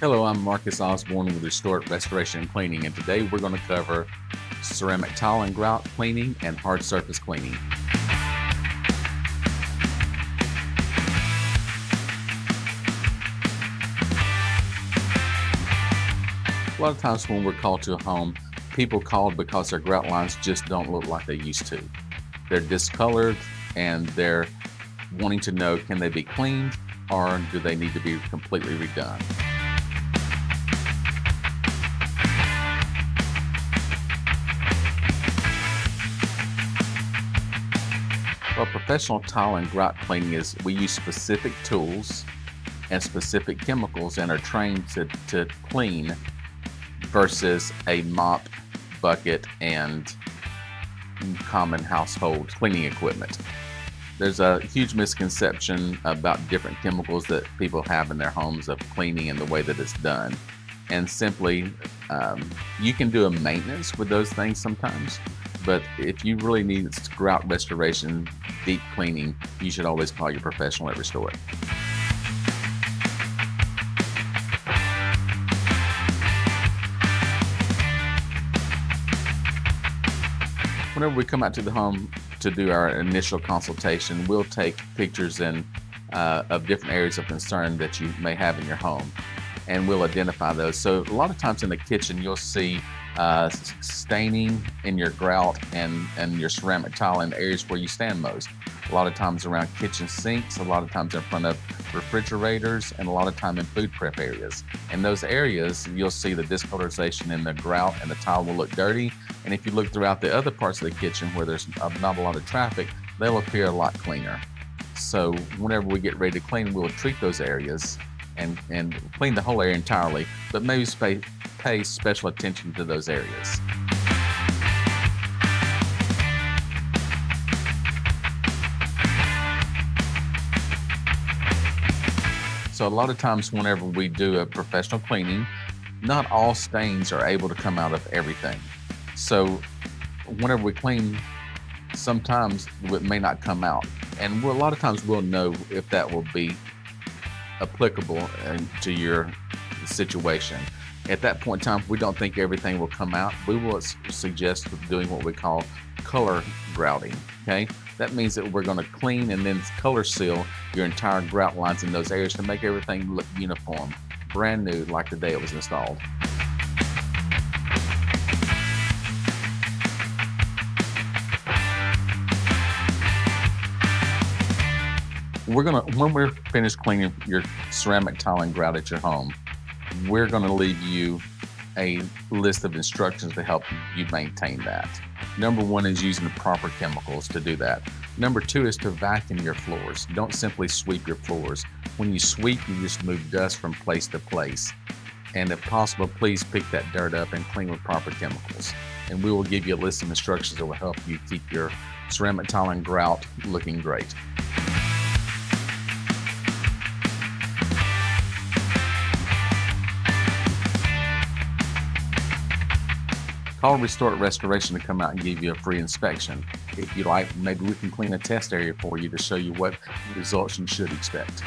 Hello, I'm Marcus Osborn with Restoreit Restoration and Cleaning, and today we're going to cover ceramic tile and grout cleaning and hard surface cleaning. A lot of times when we're called to a home, people called because their grout lines just don't look like they used to. They're discolored and they're wanting to know, can they be cleaned or do they need to be completely redone? Well, professional tile and grout cleaning is we use specific tools and specific chemicals and are trained to clean versus a mop, bucket, and common household cleaning equipment. There's a huge misconception about different chemicals that people have in their homes of cleaning and the way that it's done. And simply, you can do a maintenance with those things sometimes, but if you really need grout restoration, deep cleaning, you should always call your professional at Restoreit. Whenever we come out to the home to do our initial consultation, we'll take pictures of different areas of concern that you may have in your home, and we'll identify those. So a lot of times in the kitchen, you'll see staining in your grout and your ceramic tile in the areas where you stand most. A lot of times around kitchen sinks, a lot of times in front of refrigerators, and a lot of time in food prep areas. In those areas, you'll see the discolorization in the grout and the tile will look dirty. And if you look throughout the other parts of the kitchen where there's not a lot of traffic, they'll appear a lot cleaner. So whenever we get ready to clean, we'll treat those areas and clean the whole area entirely, but maybe pay special attention to those areas. So a lot of times whenever we do a professional cleaning, not all stains are able to come out of everything. So whenever we clean, sometimes it may not come out. And a lot of times we'll know if that will be applicable to your situation. At that point in time, if we don't think everything will come out, we will suggest doing what we call color grouting, okay? That means that we're gonna clean and then color seal your entire grout lines in those areas to make everything look uniform, brand new, like the day it was installed. When we're finished cleaning your ceramic tile and grout at your home, we're gonna leave you a list of instructions to help you maintain that. Number one is using the proper chemicals to do that. Number two is to vacuum your floors. Don't simply sweep your floors. When you sweep, you just move dust from place to place. And if possible, please pick that dirt up and clean with proper chemicals. And we will give you a list of instructions that will help you keep your ceramic tile and grout looking great. Call Restoreit Restoration to come out and give you a free inspection. If you like, maybe we can clean a test area for you to show you what results you should expect.